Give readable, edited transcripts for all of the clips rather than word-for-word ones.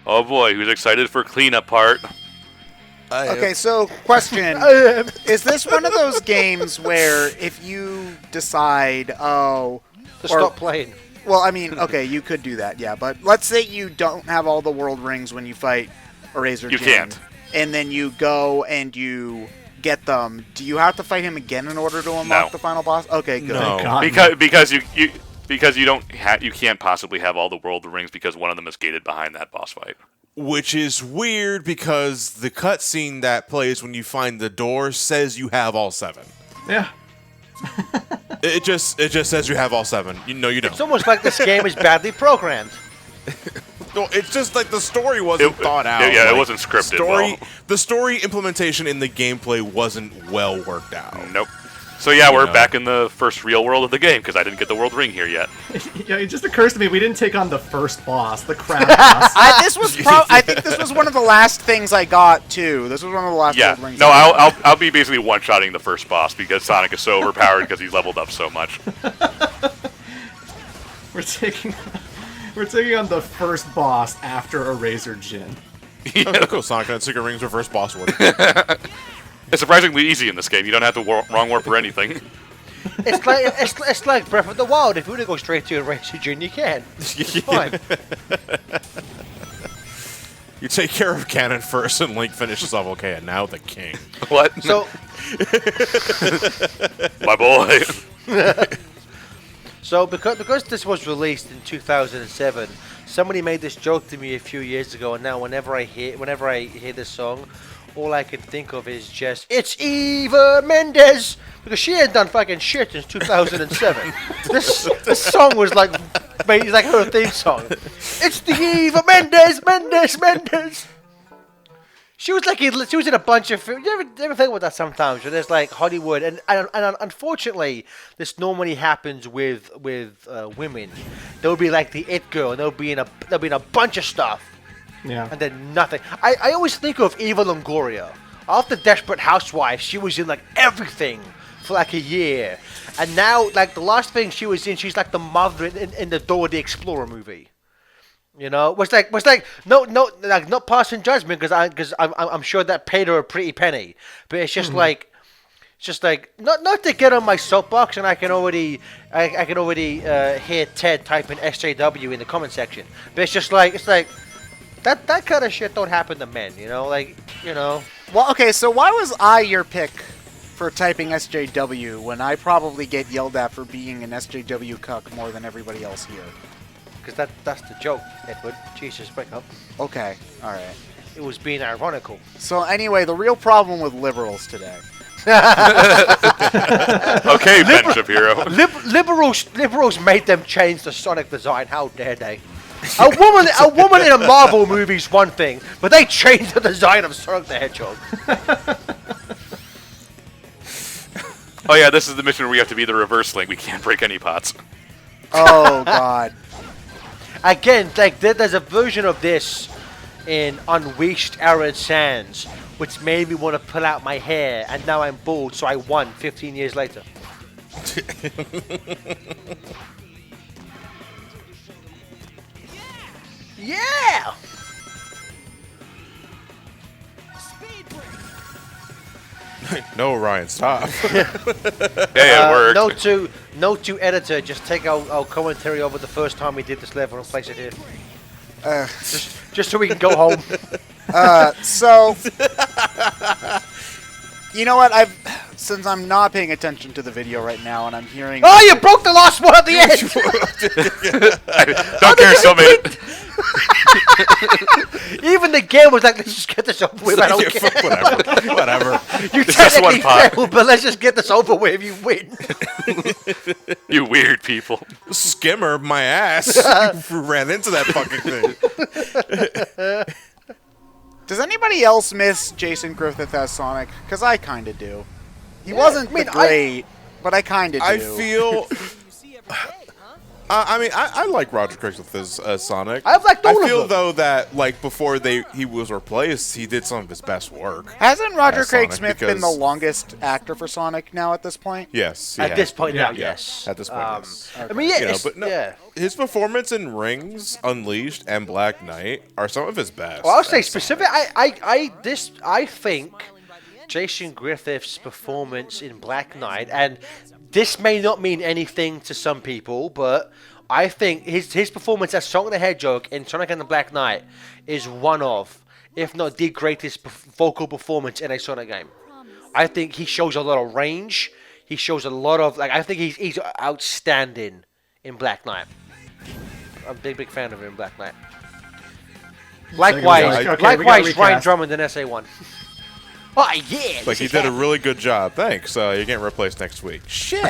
Oh boy, who's excited for cleanup part? Okay, so question. Is this one of those games where if you decide, To stop playing. Well, I mean, okay, you could do that, yeah. But let's say you don't have all the world rings when you fight Erazor You Jin. can't. And then you go and you get them. Do you have to fight him again in order to unlock the final boss? Okay, good. No. Because you can't possibly have all the world rings because one of them is gated behind that boss fight. Which is weird because the cutscene that plays when you find the door says you have all 7. Yeah. It just says you have all 7. You know you don't. It's almost like this game is badly programmed. No, it's just like the story wasn't thought out. Yeah, like, it wasn't scripted. The story implementation in the gameplay wasn't well worked out. Nope. So yeah, we're back in the first real world of the game because I didn't get the world ring here yet. Yeah, it just occurs to me we didn't take on the first boss, the crab boss. I think this was one of the last things I got too. This was one of the last world rings. No, I'll be basically one-shotting the first boss because Sonic is so overpowered because he's leveled up so much. We're taking on the first boss after Erazor Jin. Yeah. Okay, cool. Sonic and Secret Rings reverse boss order. It's surprisingly easy in this game. You don't have to wrong warp or anything. It's like Breath of the Wild. If you want to go straight to Erazor Jin, you can. It's fine. You take care of Ganon first, and Link finishes off okay, and now the king. What? So, my boy. So because this was released in 2007, somebody made this joke to me a few years ago, and now whenever I hear this song, all I can think of is just, it's Eva Mendes! Because she ain't done fucking shit since 2007. This song was like her theme song. It's the Eva Mendes! She was in a bunch of films. You ever think about that sometimes? Where there's like Hollywood, and unfortunately, this normally happens with women. They'll be like the it girl, and they'll be in a bunch of stuff. Yeah. And then nothing. I always think of Eva Longoria. After Desperate Housewives, she was in like everything for like a year, and now like the last thing she was in, she's like the mother in the Dora the Explorer movie. You know, was like not passing judgment because I'm sure that paid her a pretty penny, but it's just like not to get on my soapbox, and I can already hear Ted typing SJW in the comment section, but it's like that kind of shit don't happen to men, you know, Well, okay, so why was I your pick for typing SJW when I probably get yelled at for being an SJW cuck more than everybody else here? Because that's the joke, Edward. Jesus, break up. Okay, alright. It was being ironical. So anyway, the real problem with liberals today. Okay, Ben Shapiro. Liberals made them change the Sonic design. How dare they? A woman in a Marvel movie is one thing, but they changed the design of Sonic the Hedgehog. Oh yeah, this is the mission where we have to be the reverse Link. We can't break any pots. Oh god. Again, like there's a version of this in Unleashed Arid Sands, which made me want to pull out my hair, and now I'm bald, so I won 15 years later. Yeah! No, Ryan, stop. Yeah, it worked. Note to editor, just take our commentary over the first time we did this level and place it here. Just so we can go home. So, you know what? Since I'm not paying attention to the video right now, and I'm hearing. Oh, you broke the last one at the end. Don't care so many. Even the game was like, let's just get this over with. I don't care. Whatever. You It's just one technically pot. failed, but let's just get this over with. You win. You weird people. Skimmer, my ass. You ran into that fucking thing. Does anybody else miss Jason Griffith as Sonic? Because I kind of do. He wasn't great, but I kind of do. I feel... I mean, I like Roger Craig Smith as Sonic. I've liked all I of feel them. though that like before he was replaced, he did some of his best work. Hasn't Roger as Craig Sonic Smith been the because- longest actor for Sonic now at this point? Yes, he At has this point been. now, Yeah. yes. At this point, yes. I mean, yeah, You know, it's- but no, yeah. his performance in Rings, Unleashed, and Black Knight are some of his best. Well, I'll say as specific. I think Jason Griffith's performance in Black Knight, and this may not mean anything to some people, but I think his performance as Sonic the Hedgehog in Sonic and the Black Knight is one of, if not the greatest vocal performance in a Sonic game. I think he shows a lot of range. He shows a lot of I think he's outstanding in Black Knight. I'm a big fan of him in Black Knight. Likewise, Okay, we gotta Ryan recast. Drummond in SA1. Oh yeah! Like, he did a really good job. Thanks. You're getting replaced next week. Shit.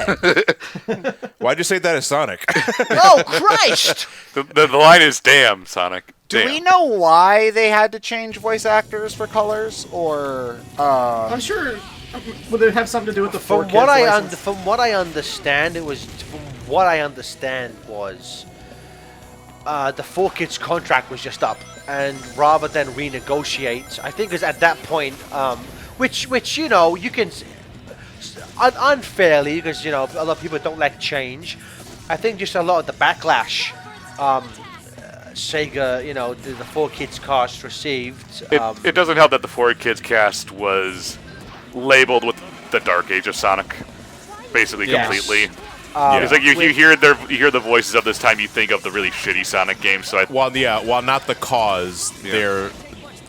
Why'd you say that as Sonic? Oh Christ! The line is damn, Sonic. Do Damn. we know why they had to change voice actors for colors, or I'm sure. Would it have something to do with the From 4Kids what license? from what I understand, it was the 4Kids contract was just up, and rather than renegotiate, I think it's at that point, which you know you can unfairly, because you know a lot of people don't like change. I think just a lot of the backlash, Sega, you know, the 4Kids cast received. It doesn't help that the 4Kids cast was labeled with the Dark Age of Sonic, basically Yes. completely. Yeah. It's like you hear the voices of this time, you think of the really shitty Sonic games. So While not the cause, Yeah.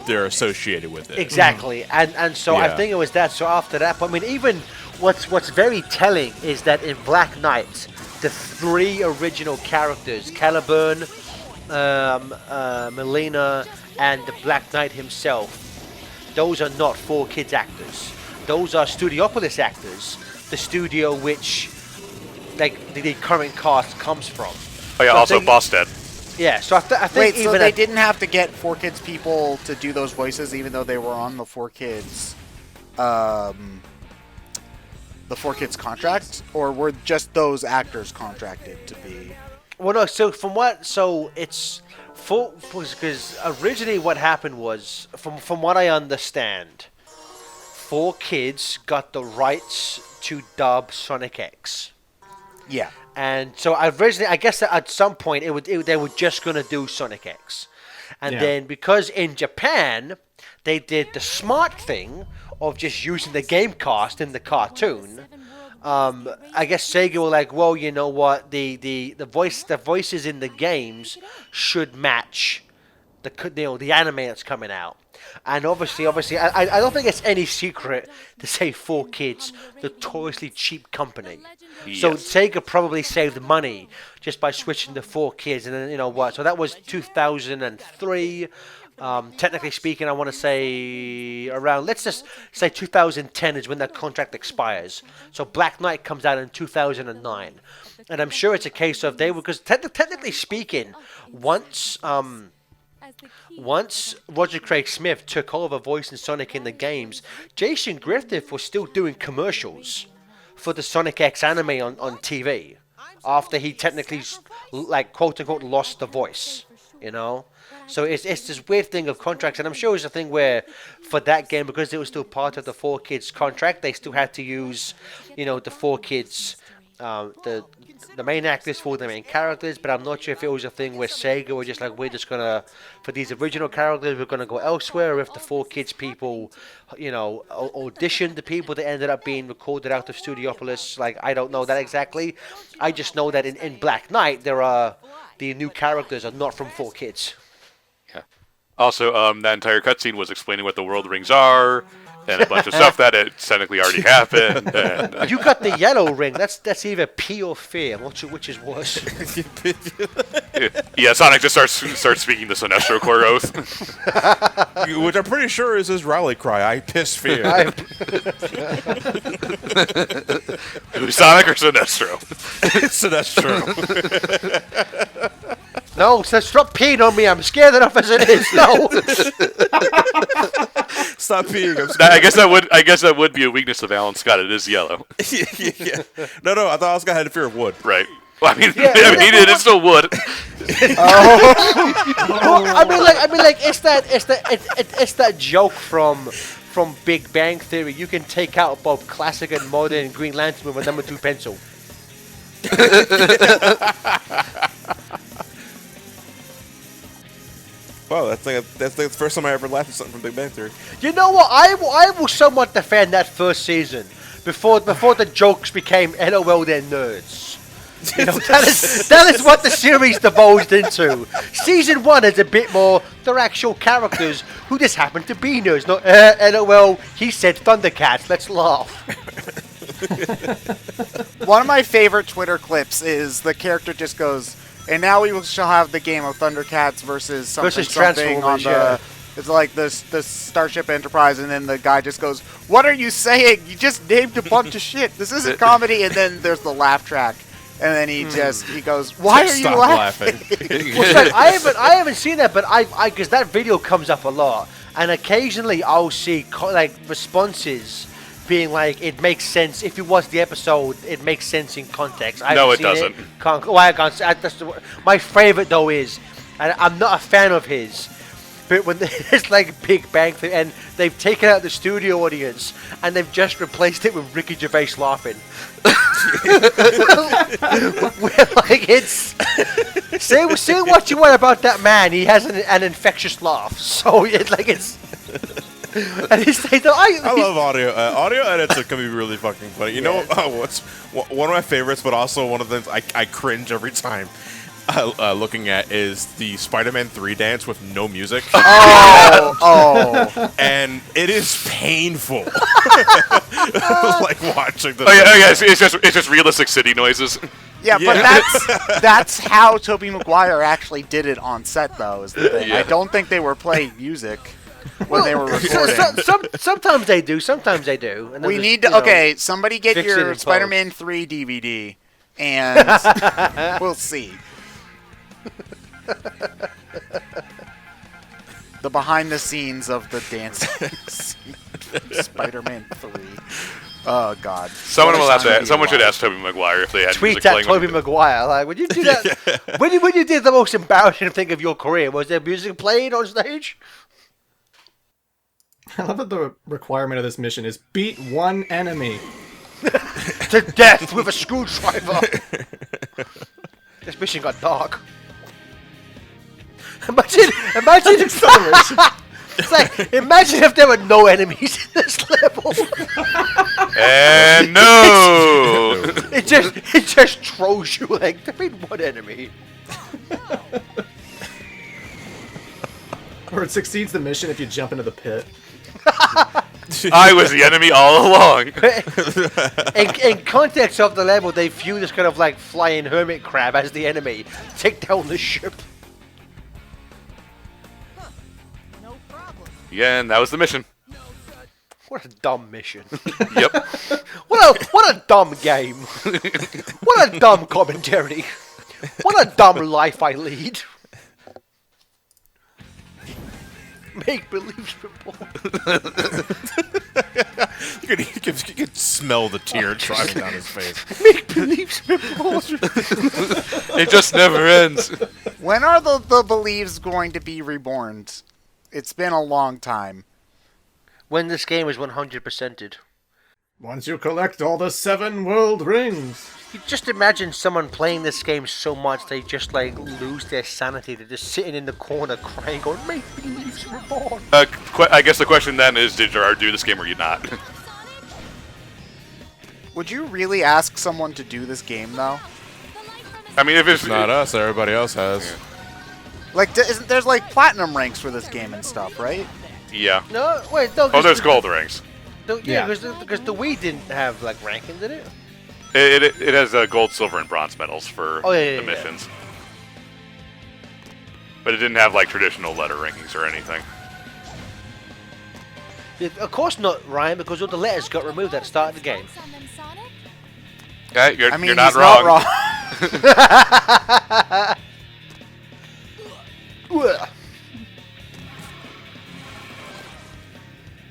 they're associated with it. Exactly, and so I Yeah. think it was that. So after that, I mean, even what's very telling is that in Black Knight, the three original characters, Caliburn, Melina, and the Black Knight himself, those are not 4Kids actors. Those are Studiopolis actors, the studio which, like, the current cast comes from. Oh yeah, So I also think- Bosted. Yeah, so I think wait? even So they at- didn't have to get 4Kids people to do those voices, even though they were on the 4Kids, the 4Kids contract, or were just those actors contracted to be? Well, no. So it's full because originally what happened was, from what I understand, 4Kids got the rights to dub Sonic X, Yeah. and so originally, I guess that at some point they were just gonna do Sonic X, and Yeah. then because in Japan they did the smart thing of just using the game cast in the cartoon. I guess Sega were like, well, you know what, the voices in the games should match the anime that's coming out, and obviously, I don't think it's any secret to say 4Kids, notoriously cheap company. So Yes. Sega probably saved money just by switching to 4Kids, and then you know what? So that was 2003. Technically speaking, I want to say around, let's just say 2010 is when that contract expires. So Black Knight comes out in 2009. And I'm sure it's a case of because technically speaking, once Roger Craig Smith took over voicing Sonic in the games, Jason Griffith was still doing commercials for the Sonic X anime on TV after he technically, like, quote unquote, lost the voice, you know? So it's this weird thing of contracts, and I'm sure it's a thing where for that game, because it was still part of the 4Kids contract, they still had to use, you know, the 4Kids, the main actors for the main characters. But I'm not sure if it was a thing where Sega were just like, we're just gonna, for these original characters, we're gonna go elsewhere. Or if the 4Kids people, you know, auditioned the people that ended up being recorded out of Studiopolis. Like, I don't know that exactly. I just know that in Black Knight, the new characters are not from 4Kids. Also, that entire cutscene was explaining what the world rings are and a bunch of stuff that it technically already happened. And, You got the yellow ring. That's either P or fear. Which is worse? yeah, Sonic just starts speaking the Sinestro Core oath. Which I'm pretty sure is his rally cry. I piss fear. Sonic or Sinestro? So that's true. No, so stop peeing on me. I'm scared enough as it is. No. Stop peeing. I'm I guess that would be a weakness of Alan Scott. It is yellow. yeah. No, I thought Oscar had a fear of wood. Right. Well, I mean, Yeah, it still would. I mean, like it's that joke from Big Bang Theory. You can take out both classic and modern Green Lantern with a number 2 pencil. Wow, that's the first time I ever laughed at something from Big Bang Theory. You know what? I will somewhat defend that first season before the jokes became LOL, they're nerds. You know, that is what the series divulged into. Season 1 is a bit more, they're actual characters who just happen to be nerds. Not, LOL, he said Thundercats, let's laugh. One of my favorite Twitter clips is the character just goes, and now we shall have the game of Thundercats versus something on Transformers, the... yeah. It's like the Starship Enterprise, and then the guy just goes, "What are you saying? You just named a bunch of shit. This isn't comedy." And then there's the laugh track. And then he goes, "Why are you Stop laughing?" Well, I haven't seen that, but I because that video comes up a lot, and occasionally I'll see responses being like, "It makes sense if you watch the episode. It makes sense in context." No, it doesn't. My favorite though is, and I'm not a fan of his, but when it's like Big Bang Theory, and they've taken out the studio audience and they've just replaced it with Ricky Gervais laughing. Where, like, it's say what you want about that man, he has an infectious laugh. So it's and he's like, I love audio. Audio edits can be really fucking funny. You know what's one of my favorites, but also one of the things I cringe every time looking at is the Spider-Man 3 dance with no music. Oh. And it is painful. Like watching the. Oh yeah, it's just realistic city noises. Yeah, but that's how Tobey Maguire actually did it on set, though, is the thing. Yeah. I don't think they were playing music when they were recording. sometimes they do. Sometimes they do. And We then need just, to... you know, Okay, somebody get fix it your in Spider-Man 3 DVD, and we'll see. The behind-the-scenes of the dancing scene from Spider-Man 3. Oh, God. Someone should ask. ask Tobey Maguire if they had Tweet music at playing. Tobey Maguire. Like, would you do that? when you did the most embarrassing thing of your career, was there music playing on stage? I love that the requirement of this mission is beat one enemy. To death with a screwdriver. This mission got dark. Imagine it's like, imagine if there were no enemies in this level. And no. It just throws you like, defeat one enemy. Or it succeeds the mission if you jump into the pit. I was the enemy all along. In context of the level, they view this kind of like flying hermit crab as the enemy. Take down the ship. Yeah, and that was the mission. What a dumb mission. Yep. What a dumb game. What a dumb commentary. What a dumb life I lead. Make believe report. You could smell the tear driving down his face. Make believe report. It just never ends. When are the Believes going to be reborn? It's been a long time. When this game is 100%ed. Once you collect all the 7 world rings. You just imagine someone playing this game so much they just like lose their sanity. They're just sitting in the corner crying, going, "Make believe reborn." I guess the question then is, did Gerard do this game or you not? Would you really ask someone to do this game, though? I mean, if it's Not us. Everybody else has. Yeah. Like, there's like platinum ranks for this game and stuff, right? Yeah. No, wait, no. Oh, there's gold rings. Yeah, because the Wii didn't have like ranking, did it? It has gold, silver, and bronze medals for the missions. But it didn't have like traditional letter rankings or anything. Of course not, Ryan, because all the letters got removed at the start of the game. Yeah, you're not he's wrong. Not wrong.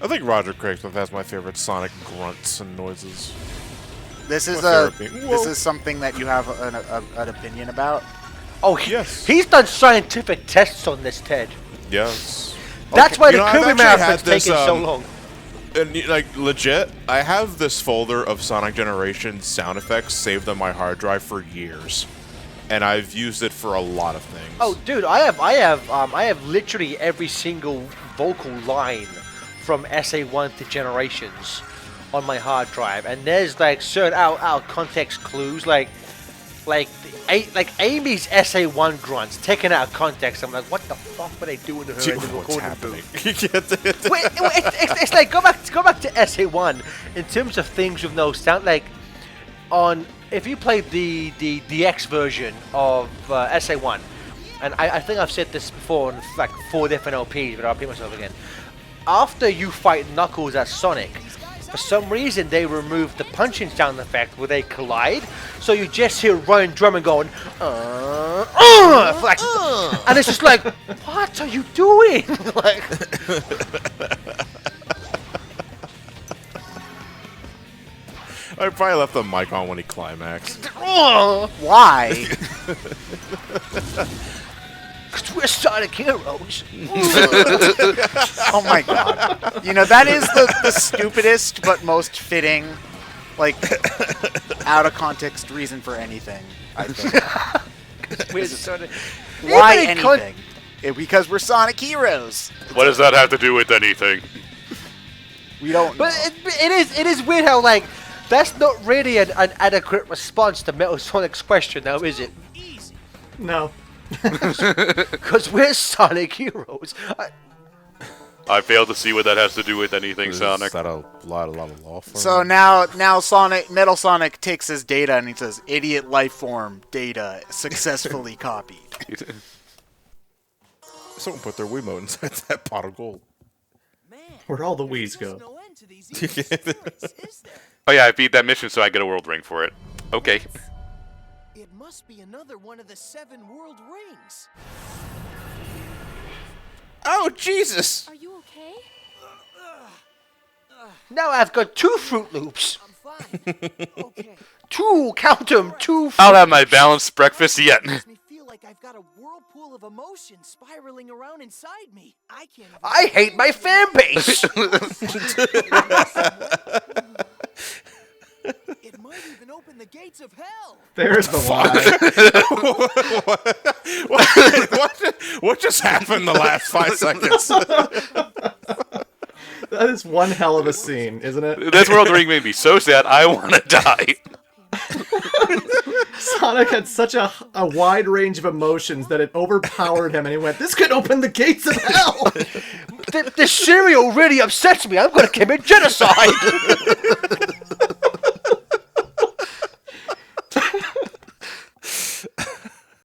I think Roger Craig has my favorite Sonic grunts and noises. this is Therapy. this is something that you have an opinion about. Oh, Yes. He's done scientific tests on this, Ted. Yes. That's why You the know, I've Kirby actually marathon's had this, taking so long. And like legit, I have this folder of Sonic Generations sound effects saved on my hard drive for years, and I've used it for a lot of things. Oh, dude, I have literally every single vocal line from SA1 to Generations on my hard drive, and there's like certain out of context clues, like Amy's SA1 grunts taken out of context. I'm like, what the fuck were they doing to her in the What's recording happening? booth? Wait, it's like go back to SA1 in terms of things with no sound. Like on if you played the DX version of SA1, and I think I've said this before on like 4 different LPs, but I'll repeat myself again. After you fight Knuckles as Sonic, for some reason they removed the punching sound effect where they collide, so you just hear Ryan Drummond going, like, and it's just like, what are you doing? Like, I probably left the mic on when he climaxed. Why? because we're Sonic heroes. Oh my god. You know, that is the stupidest but most fitting, like, out of context reason for anything, I think. We're Sonic. Why Even in anything? Because we're Sonic heroes. What does that have to do with anything? We don't know. But it is weird how, like, that's not really an adequate response to Metal Sonic's question now, is it? No. Because we're Sonic heroes. I fail to see what that has to do with anything, Sonic. Is that a lot of law for So him? now Metal Sonic takes his data and he says, "Idiot life form data successfully copied." Someone put their Wiimote inside that pot of gold. Where'd all the Wii's go? Oh yeah, I beat that mission, so I get a world ring for it. Okay. It must be another one of the 7 world rings. Oh Jesus! Are you okay? Now I've got 2 Fruit Loops. I'm fine. Okay. 2, count them, 2 I'll have my balanced breakfast yet. Makes me feel like I've got a whirlpool of emotion spiraling around inside me. I can't. Even I hate my fan base. It might even open the gates of hell. There's the lie. What just happened the last 5 seconds? That is one hell of a scene, isn't it? This world ring made me so sad, I want to die. Sonic had such a wide range of emotions that it overpowered him, and he went, "This could open the gates of hell." This cereal really upsets me. I'm going to commit genocide.